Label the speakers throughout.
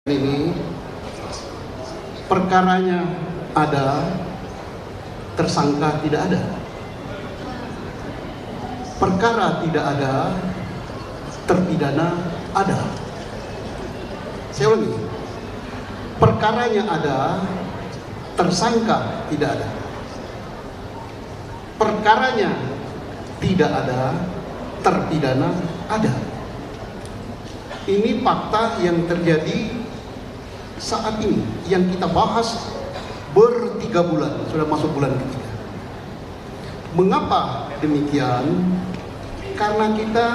Speaker 1: Ini perkaranya ada, tersangka tidak ada. Perkara tidak ada, terpidana ada. Saya ulangi, perkaranya ada, tersangka tidak ada. Perkaranya tidak ada, terpidana ada. Ini fakta yang terjadi saat ini yang kita bahas ber-3 bulan, sudah masuk bulan ketiga. Mengapa demikian? Karena kita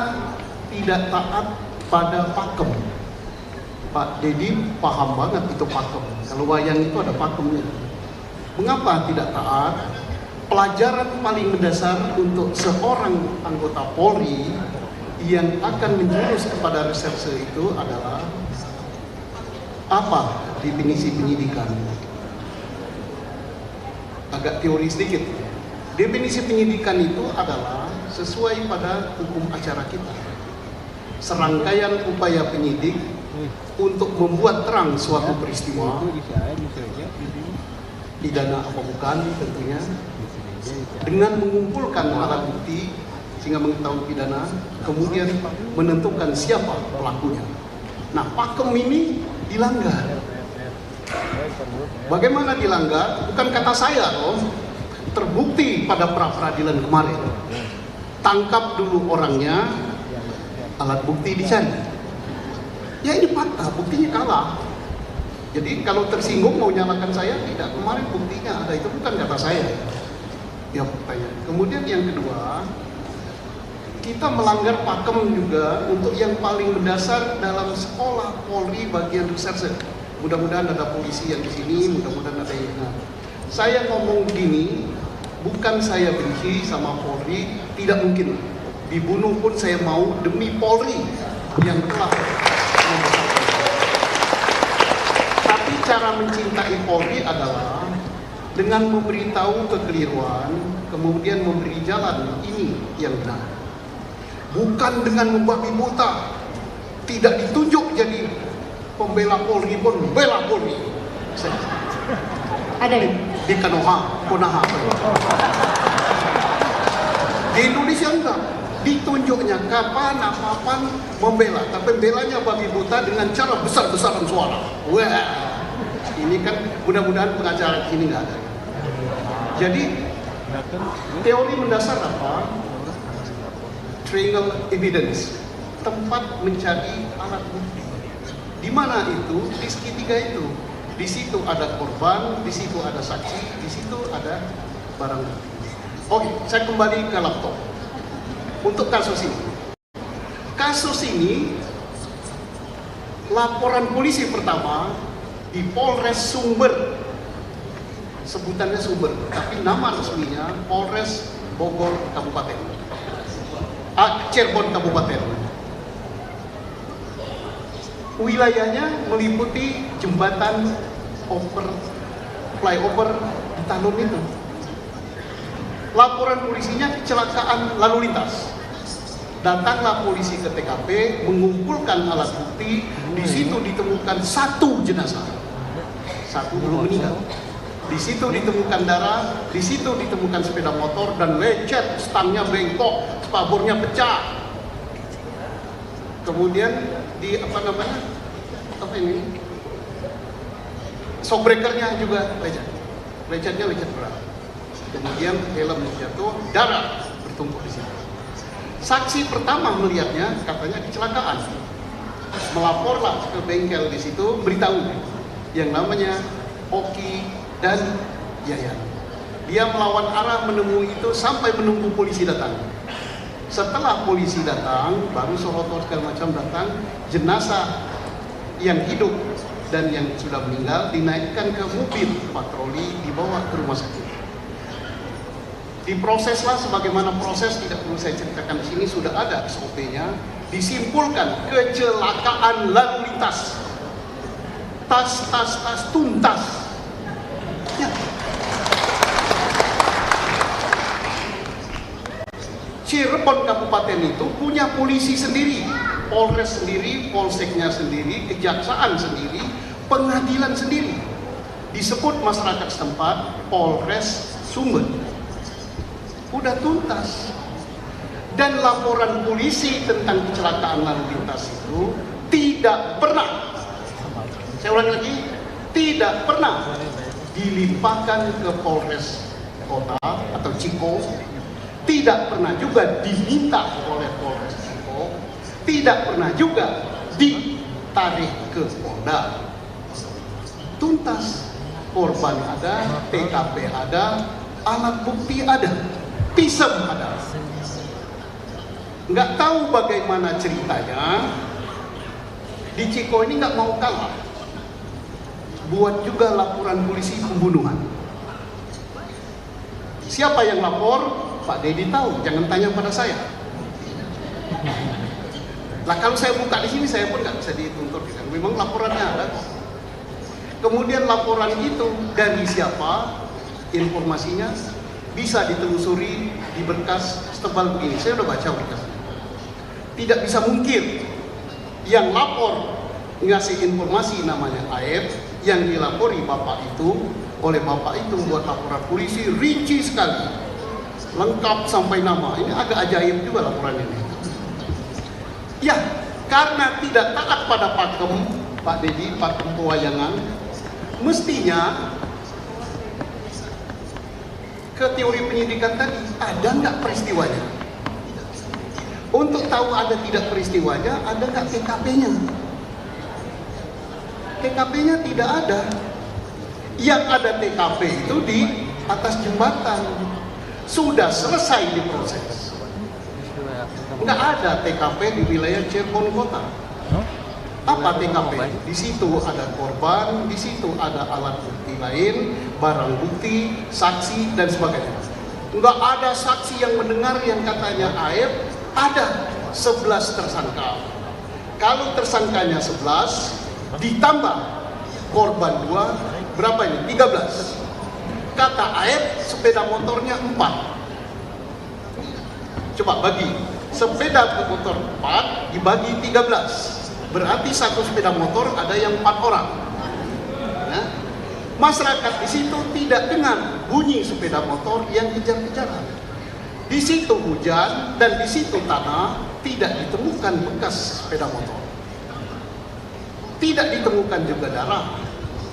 Speaker 1: tidak taat pada pakem. Pak Dedi paham banget itu pakem. Kalau wayang itu ada pakemnya. Mengapa tidak taat? Pelajaran paling mendasar untuk seorang anggota Polri yang akan menjurus kepada reserse itu adalah apa definisi penyidikan? Agak teori sedikit. Definisi penyidikan itu adalah sesuai pada hukum acara kita. Serangkaian upaya penyidik untuk membuat terang suatu peristiwa, pidana apa bukan tentunya, dengan mengumpulkan alat bukti sehingga mengetahui pidana, kemudian menentukan siapa pelakunya. Nah, pakem ini dilanggar. Bagaimana dilanggar? Bukan kata saya loh. Terbukti pada pra-peradilan kemarin. Tangkap dulu orangnya, alat bukti dicari. Ya ini fakta, buktinya kalah. Jadi kalau tersinggung mau nyalakan saya, tidak. Kemarin buktinya ada, itu bukan kata saya. Ya faktanya. Kemudian yang kedua, kita melanggar pakem juga untuk yang paling mendasar dalam sekolah Polri bagian reserse. Mudah-mudahan ada polisi yang di sini, mudah-mudahan ada yang. Saya ngomong gini, bukan saya benci sama Polri, tidak mungkin. Dibunuh pun saya mau demi Polri yang telah membesarkan. Tapi cara mencintai Polri adalah dengan memberitahu kekeliruan, kemudian memberi jalan ini yang benar. Bukan dengan membabi buta, tidak ditunjuk jadi pembela Polri pun bela Polri.
Speaker 2: Ada
Speaker 1: di Konoha. Di Indonesia enggak, ditunjuknya kapan membela, tapi belanya babi buta dengan cara besar-besaran suara. Wah, ini kan mudah-mudahan pengacara ini enggak ada. Jadi teori mendasar apa? Triangle evidence, tempat mencari alat bukti. Di mana itu? Di segitiga itu. Di situ ada korban, di situ ada saksi, di situ ada barang bukti. Oke, saya kembali ke laptop. Untuk kasus ini. Kasus ini, laporan polisi pertama di Polres Sumber. Sebutannya Sumber, tapi nama resminya Polres Bogor Kabupaten. Cirebon Kabupaten. Wilayahnya meliputi jembatan flyover di Talun itu. Laporan polisinya kecelakaan lalu lintas. Datanglah polisi ke TKP, mengumpulkan alat bukti. Di situ ditemukan 1 jenazah, 1 belum meninggal. Di situ ditemukan darah, di situ ditemukan sepeda motor dan lecet, stangnya bengkok, spabornya pecah. Kemudian di apa ini? Shockbreakernya juga lecet. Lecetnya lecet berat. Kemudian helm jatuh, darah bertumpuk di situ. Saksi pertama melihatnya katanya kecelakaan. Melaporlah ke bengkel di situ, beritahu yang namanya Oki dan Yayan. Dia melawan arah menemui itu sampai menunggu polisi datang. Setelah polisi datang, baru Sohotor segala macam datang, jenazah yang hidup dan yang sudah meninggal dinaikkan ke mobil patroli, dibawa ke rumah sakit. Diproseslah sebagaimana proses, tidak perlu saya ceritakan di sini, sudah ada SOP-nya. Disimpulkan kecelakaan lalu lintas. Tas tuntas. Ya. Cirebon Kabupaten itu punya polisi sendiri, Polres sendiri, Polseknya sendiri, Kejaksaan sendiri, pengadilan sendiri disebut masyarakat setempat Polres Sumber. Udah tuntas. Dan laporan polisi tentang kecelakaan lalu lintas itu tidak pernah, saya ulangi lagi, tidak pernah dilimpahkan ke Polres Kota atau Ciko, tidak pernah juga diminta oleh Polres Ciko, tidak pernah juga ditarik ke Polda. Tuntas, korban ada, TKP ada, alat bukti ada, pisem ada. Nggak tahu bagaimana ceritanya, di Ciko ini nggak mau kalah, buat juga laporan polisi pembunuhan. Siapa yang lapor? Pak Dedi tahu, jangan tanya pada saya. Lah kalau saya buka di sini saya pun nggak bisa dituntut, kan? Memang laporannya ada. Kemudian laporan itu dari siapa? Informasinya bisa ditelusuri di berkas setebal begini. Saya udah baca berkasnya. Tidak bisa mungkin yang lapor ngasih informasi namanya Aep, yang dilapori bapak itu, oleh bapak itu membuat laporan polisi rinci sekali, lengkap sampai nama. Ini agak ajaib juga laporan ini. Ya, karena tidak taat pada pakem, Pak Dedi, pakem pewayangan, mestinya ke teori penyidikan tadi, ada nggak peristiwanya? Untuk tahu ada tidak peristiwanya, ada nggak TKP-nya? TKP-nya tidak ada. Yang ada TKP itu di atas jembatan. Sudah selesai diproses. Nggak ada TKP di wilayah Cirebon Kota. Apa TKP? Di situ ada korban, di situ ada alat bukti lain, barang bukti, saksi, dan sebagainya. Nggak ada saksi yang mendengar yang katanya Aep. Ada 11 tersangka. Kalau tersangkanya 11 ditambah korban 2, berapa ini? 13. Kata Aep sepeda motornya 4. Coba bagi, sepeda motor 4 dibagi 13. Berarti satu sepeda motor ada yang 4 orang. Nah, masyarakat di situ tidak dengar bunyi sepeda motor yang kejar-kejaran. Di situ hujan dan di situ tanah, tidak ditemukan bekas sepeda motor. Tidak ditemukan juga darah.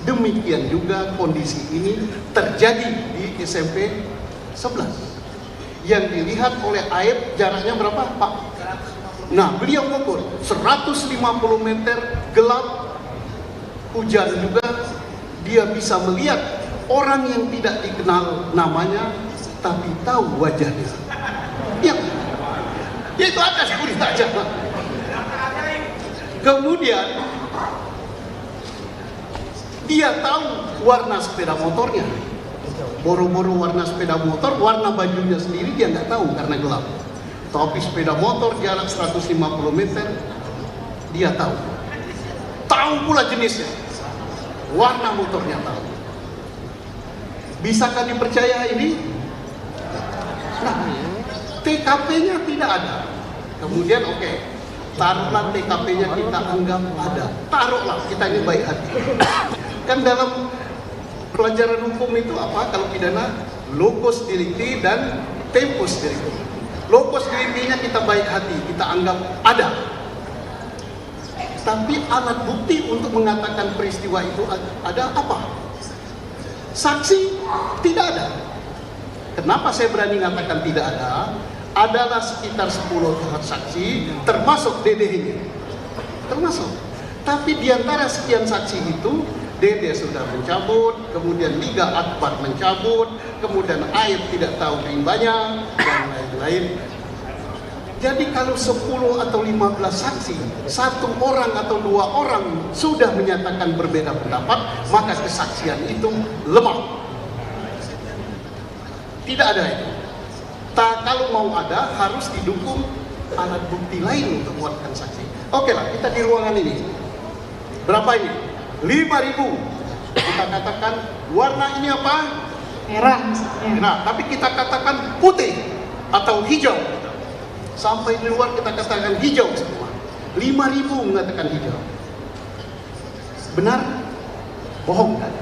Speaker 1: Demikian juga kondisi ini terjadi di SMP 11. Yang dilihat oleh Aep jaraknya berapa, Pak? Nah, beliau mengukur 150 meter, gelap, hujan juga. Dia bisa melihat orang yang tidak dikenal namanya, tapi tahu wajahnya. Ya itu ada security aja. Kemudian dia tahu warna sepeda motornya. Boro-boro warna sepeda motor, warna bajunya sendiri dia nggak tahu karena gelap. Tapi sepeda motor jarak 150 meter dia tahu. Tahu pula jenisnya. Warna motornya tahu. Bisakah dipercaya ini? Nah, TKP-nya tidak ada. Kemudian taruhlah TKP-nya kita anggap ada. Taruhlah, kita ini baik hati. Kan dalam pelajaran hukum itu apa? Kalau pidana, locus delicti dan tempus delicti. Locus delicti-nya kita baik hati, kita anggap ada. Tapi alat bukti untuk mengatakan peristiwa itu ada apa? Saksi tidak ada. Kenapa saya berani mengatakan tidak ada? Adalah sekitar 10 saksi, termasuk Dede ini. Termasuk. Tapi diantara sekian saksi itu, Dede sudah mencabut, kemudian Liga Akbar mencabut, kemudian Aep tidak tahu rimbanya, dan lain-lain. Jadi kalau 10 atau 15 saksi, 1 orang atau 2 orang sudah menyatakan berbeda pendapat, maka kesaksian itu lemah. Tidak ada itu. Kalau mau ada, harus didukung alat bukti lain untuk menguatkan saksi. Oke lah, kita di ruangan ini. Berapa ini? 5.000. Kita katakan warna ini apa?
Speaker 2: Merah.
Speaker 1: Nah, tapi kita katakan putih atau hijau. Sampai di luar kita katakan hijau semua. 5.000 mengatakan hijau. Benar? Bohong kan?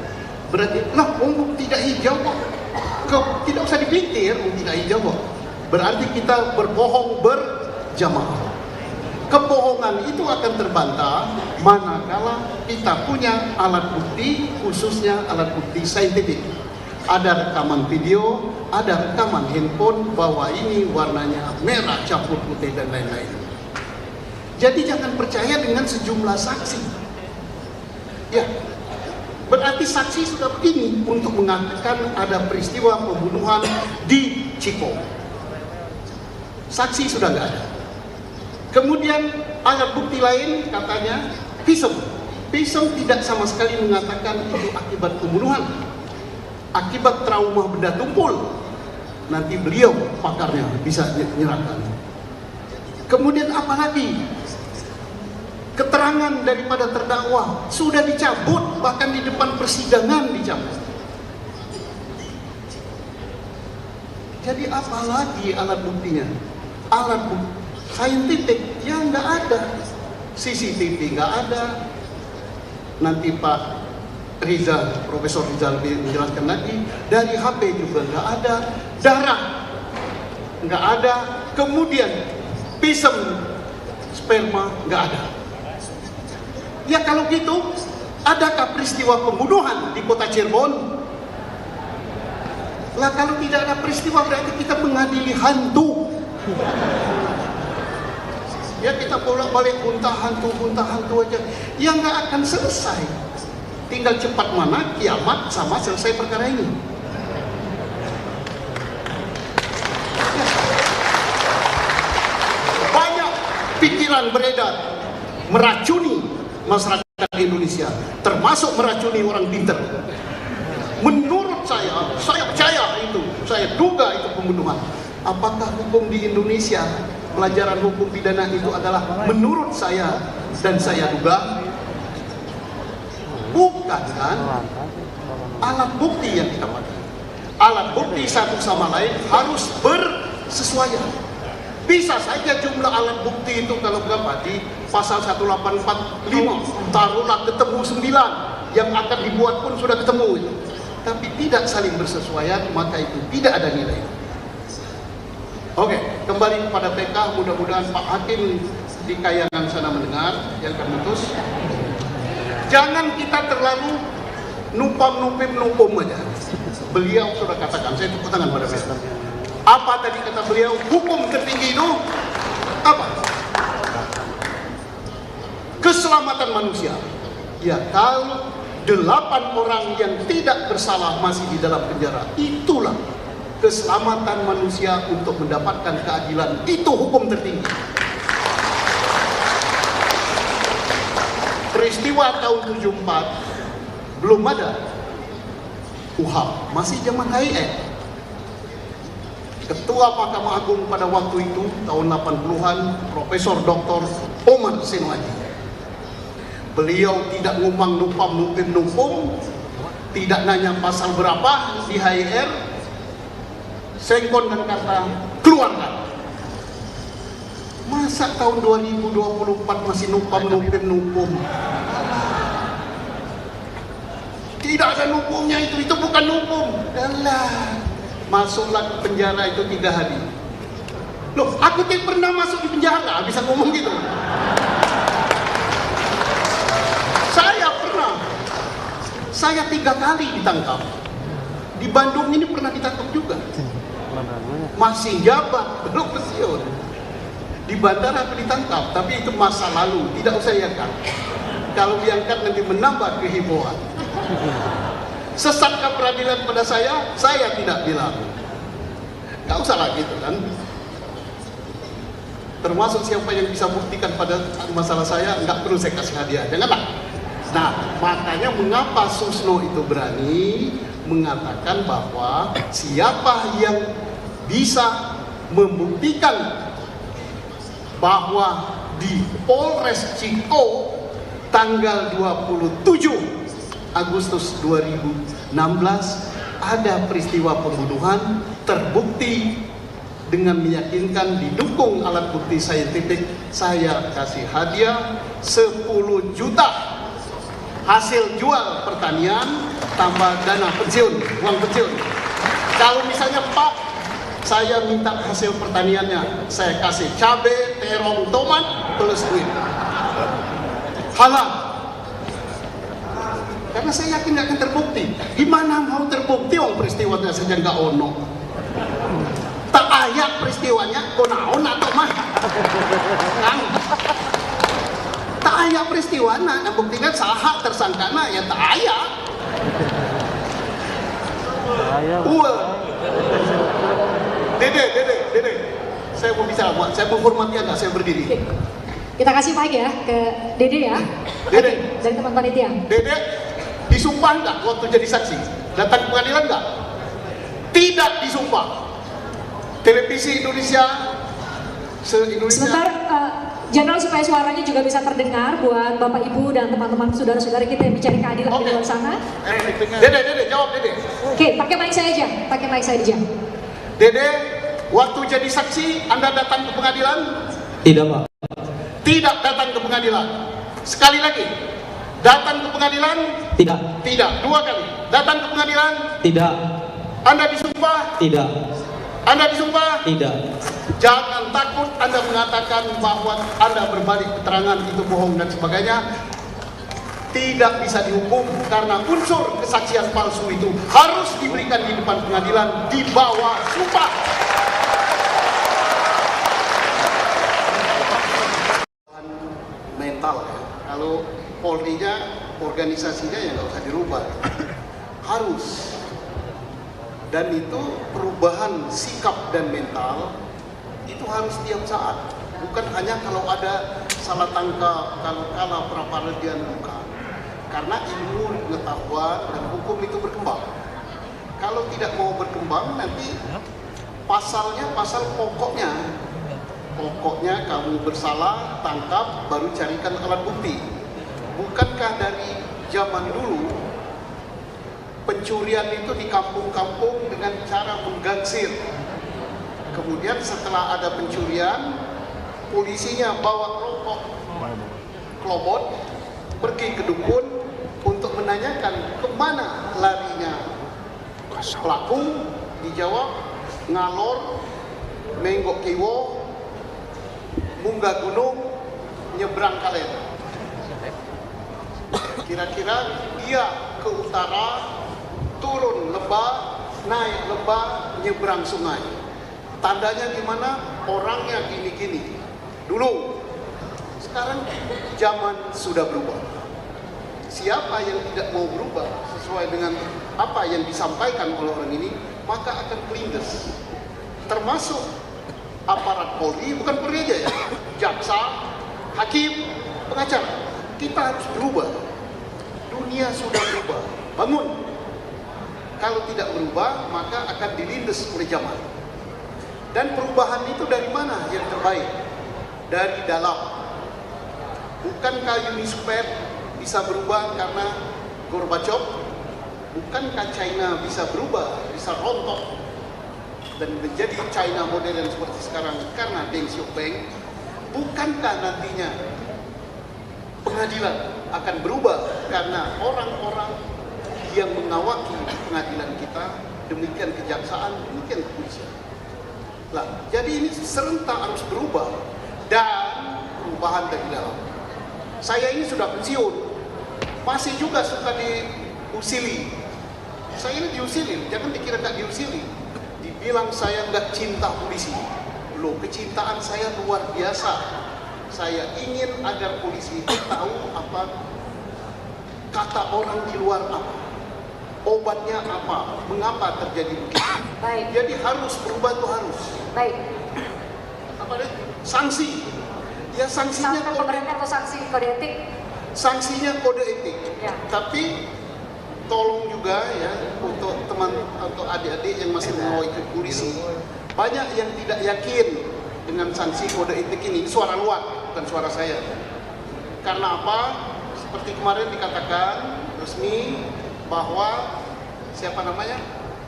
Speaker 1: Berarti, nah, tidak hijau kok. Tidak usah dipikir, tidak hijau kok. Berarti kita berbohong berjamaah. Kebohongan itu akan terbantah manakala kita punya alat bukti, khususnya alat bukti saintifik. Ada rekaman video, ada rekaman handphone bahwa ini warnanya merah campur putih dan lain-lain. Jadi jangan percaya dengan sejumlah saksi. Ya, berarti saksi sudah begini untuk mengatakan ada peristiwa pembunuhan di Ciko. Saksi sudah nggak ada. Kemudian alat bukti lain katanya visum. Visum tidak sama sekali mengatakan itu akibat pembunuhan, akibat trauma benda tumpul. Nanti beliau pakarnya bisa menyerahkan. Kemudian apa lagi? Keterangan daripada terdakwa sudah dicabut, bahkan di depan persidangan dicabut. Jadi apa lagi alat buktinya? Alat bukti saintifik ya nggak ada, CCTV nggak ada. Nanti Pak Rizal, Profesor Rizal menjelaskan lagi, dari HP juga nggak ada, darah nggak ada, kemudian pisem sperma nggak ada. Ya kalau gitu, adakah peristiwa pembunuhan di kota Cirebon? Lah kalau tidak ada peristiwa berarti kita mengadili hantu. Ya kita bolak-balik muntah hantu aja. Ya nggak akan selesai. Tinggal cepat mana kiamat sama selesai perkara ini. Ya. Banyak pikiran beredar meracuni masyarakat Indonesia, termasuk meracuni orang pintar. Menurut saya percaya itu, saya duga itu pembunuhan. Apakah hukum di Indonesia, pelajaran hukum pidana itu adalah menurut saya dan saya duga? Bukan kan? Alat bukti yang kita pakai. Alat bukti satu sama lain harus bersesuaian. Bisa saja jumlah alat bukti itu kalau berapa di pasal 1845 taruhlah ketemu 9, yang akan dibuat pun sudah ketemu itu. Tapi tidak saling bersesuaian, maka itu tidak ada nilai. Oke, kembali kepada PK, mudah-mudahan Pak Hakim di Kayangan sana mendengar yang termutus. Jangan kita terlalu nupum aja. Beliau sudah katakan, saya tepuk tangan pada PK. Apa tadi kata beliau? Hukum tertinggi itu apa? Keselamatan manusia. Ya, kalau 8 orang yang tidak bersalah masih di dalam penjara, itulah keselamatan manusia untuk mendapatkan keadilan. Itu hukum tertinggi. Peristiwa tahun 74 belum ada KUHP, masih zaman HIM. Ketua Mahkamah Agung pada waktu itu tahun 80-an Profesor Dr. Omar Senwaji. Beliau tidak ngumang numpam, tidak nanya pasal berapa di HIR, sengkon dan kata keluarkan. Masa tahun 2024 masih numpam? Tidak ada numpumnya itu bukan numpum. Alah, masuklah ke penjara itu 3 hari. Loh, aku tidak pernah masuk di penjara, bisa ngomong gitu. Saya 3 kali ditangkap. Di Bandung ini pernah ditangkap juga. Masih jabat, belum pensiun. Di bandara aku ditangkap, tapi itu masa lalu, tidak usah diangkat. Kalau diangkat nanti menambah kehebohan. Sesatkah peradilan pada saya tidak bilang. Gak usah lah gitu kan. Termasuk siapa yang bisa buktikan pada masalah saya, nggak perlu saya kasih hadiah. Janganlah. Nah, makanya mengapa Susno itu berani mengatakan bahwa siapa yang bisa membuktikan bahwa di Polres Ciko tanggal 27 Agustus 2016 ada peristiwa pembunuhan terbukti dengan meyakinkan, didukung alat bukti saintifik, saya kasih hadiah 10 juta hasil jual pertanian tambah dana pensiun, uang pensiun. Kalau misalnya Pak, saya minta hasil pertaniannya, saya kasih cabai, terong, tomat, plus duit. Halal. Karena saya yakin nggak akan terbukti. Gimana mau terbukti orang peristiwanya saja nggak ono. Tak ayak peristiwanya, konaon atau mah. Kang. Tak ayak peristiwana, yang buktikan sahak tersangkana ya tak ayak. Dede, saya mau bicara, buat saya menghormati Anda, saya berdiri.
Speaker 2: Oke. Kita kasih mic ya ke Dede ya.
Speaker 1: Dede.
Speaker 2: Oke, dari teman panitia.
Speaker 1: Dede disumpah nggak waktu jadi saksi? Datang ke pengadilan nggak? Tidak disumpah. Televisi Indonesia, se-Indonesia.
Speaker 2: Sebentar, Jenderal, supaya suaranya juga bisa terdengar buat Bapak Ibu dan teman-teman saudara-saudara kita yang mencari keadilan di luar sana.
Speaker 1: Dede, jawab Dede.
Speaker 2: Oke, pakai mic saya aja, pakai mic saya aja.
Speaker 1: Dede, waktu jadi saksi, Anda datang ke pengadilan?
Speaker 3: Tidak, Pak.
Speaker 1: Tidak datang ke pengadilan. Sekali lagi, datang ke pengadilan?
Speaker 3: Tidak.
Speaker 1: Tidak. Dua kali. Datang ke pengadilan?
Speaker 3: Tidak.
Speaker 1: Anda disumpah?
Speaker 3: Tidak.
Speaker 1: Anda disumpah?
Speaker 3: Tidak.
Speaker 1: Jangan takut Anda mengatakan bahwa Anda berbalik keterangan itu bohong dan sebagainya. Tidak bisa dihukum karena unsur kesaksian palsu itu harus diberikan di depan pengadilan di bawah sumpah. Mental ya. Kalau Polri-nya, organisasinya ya nggak usah dirubah. Harus. Dan itu perubahan sikap dan mental itu harus setiap saat. Bukan hanya kalau ada salah tangkap, kalau kalah pra-peradilan, bukan. Karena ilmu, pengetahuan, dan hukum itu berkembang. Kalau tidak mau berkembang, nanti pasalnya, pasal pokoknya. Pokoknya kamu bersalah, tangkap, baru carikan alat bukti. Bukankah dari zaman dulu, pencurian itu di kampung-kampung dengan cara menggangsir. Kemudian setelah ada pencurian, polisinya bawa kelompok kelobot, pergi ke dukun untuk menanyakan kemana larinya pelaku. Dijawab ngalor, menggok kiwo, munggah gunung, nyebrang kalen. Kira-kira dia ke utara, turun lembah, naik lembah, nyebrang sungai. Tandanya gimana? Orangnya gini-gini. Dulu. Sekarang zaman sudah berubah. Siapa yang tidak mau berubah sesuai dengan apa yang disampaikan oleh orang ini, maka akan kelindes. Termasuk aparat Polri, bukan Polri aja ya, jaksa, hakim, pengacara. Kita harus berubah. Dunia sudah berubah. Bangun. Kalau tidak berubah, maka akan dilindes oleh zaman. Dan perubahan itu dari mana yang terbaik? Dari dalam. Bukankah Uni Soviet bisa berubah karena Gorbachev? Bukankah China bisa berubah, bisa rontok dan menjadi China modern seperti sekarang karena Deng Xiaoping? Bukankah nantinya pengadilan akan berubah karena orang-orang yang mengawaki pengadilan kita, demikian kejaksaan, demikian kepolisian? Lah, jadi ini serentak harus berubah dan perubahan dari dalam. Saya ini sudah pensiun, masih juga suka diusili. Saya ini diusili, jangan dikira nggak diusili. Dibilang saya nggak cinta polisi. Loh, kecintaan saya luar biasa. Saya ingin agar polisi itu tahu apa kata orang di luar apa, obatnya apa, mengapa terjadi begitu.
Speaker 2: Baik.
Speaker 1: Jadi harus berubah tuh harus.
Speaker 2: Baik.
Speaker 1: Apa deh? Sanksi. Ya sanksinya
Speaker 2: Sanksi pemerintah atau sanksi kode etik?
Speaker 1: Sanksinya kode etik.
Speaker 2: Ya.
Speaker 1: Tapi tolong juga ya untuk teman atau adik-adik yang masih mengawal ikut polisi, banyak yang tidak yakin dengan sanksi kode etik ini. Suara luar, bukan suara saya. Karena apa? Seperti kemarin dikatakan resmi bahwa siapa namanya?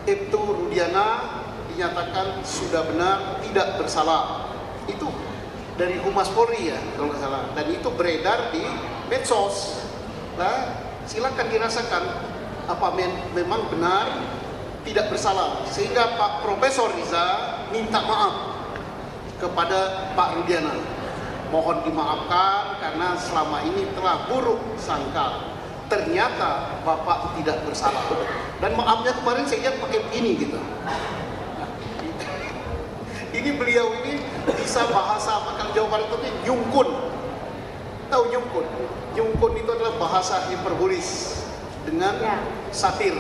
Speaker 1: Ibtu Rudiana dinyatakan sudah benar tidak bersalah. Itu dari Humas Polri ya kalau nggak salah. Dan itu beredar di medsos. Nah, silakan dirasakan apa memang benar tidak bersalah, sehingga Pak Profesor Riza minta maaf kepada Pak Rudiana. Mohon dimaafkan karena selama ini telah buruk sangka. Ternyata Bapak tidak bersalah. Dan maafnya kemarin saya lihat pakai begini gitu. Ini beliau ini bisa bahasa Bakal Jawa Barat itu nyungkun. Tahu nyungkun? Nyungkun itu adalah bahasa hiperbolis dengan satir.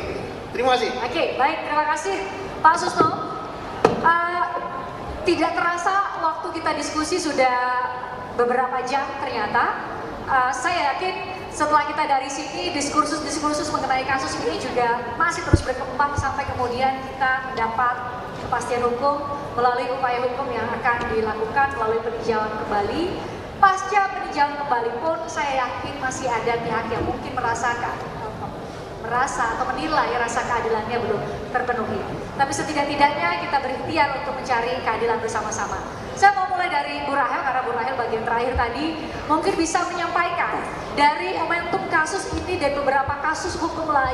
Speaker 1: Terima kasih.
Speaker 2: Oke, baik, terima kasih Pak Susno. Tidak terasa waktu kita diskusi sudah beberapa jam ternyata. Saya yakin setelah kita dari sini diskursus mengenai kasus ini juga masih terus berkembang sampai kemudian kita mendapat kepastian hukum melalui upaya hukum yang akan dilakukan melalui peninjauan kembali. Pasca peninjauan kembali pun saya yakin masih ada pihak yang mungkin merasa atau menilai rasa keadilannya belum terpenuhi. Tapi setidak-tidaknya kita berikhtiar untuk mencari keadilan bersama-sama. Saya mau mulai dari Bu Rahel, karena Bu Rahel bagian terakhir tadi mungkin bisa menyampaikan dari momentum kasus ini dan beberapa kasus hukum lain.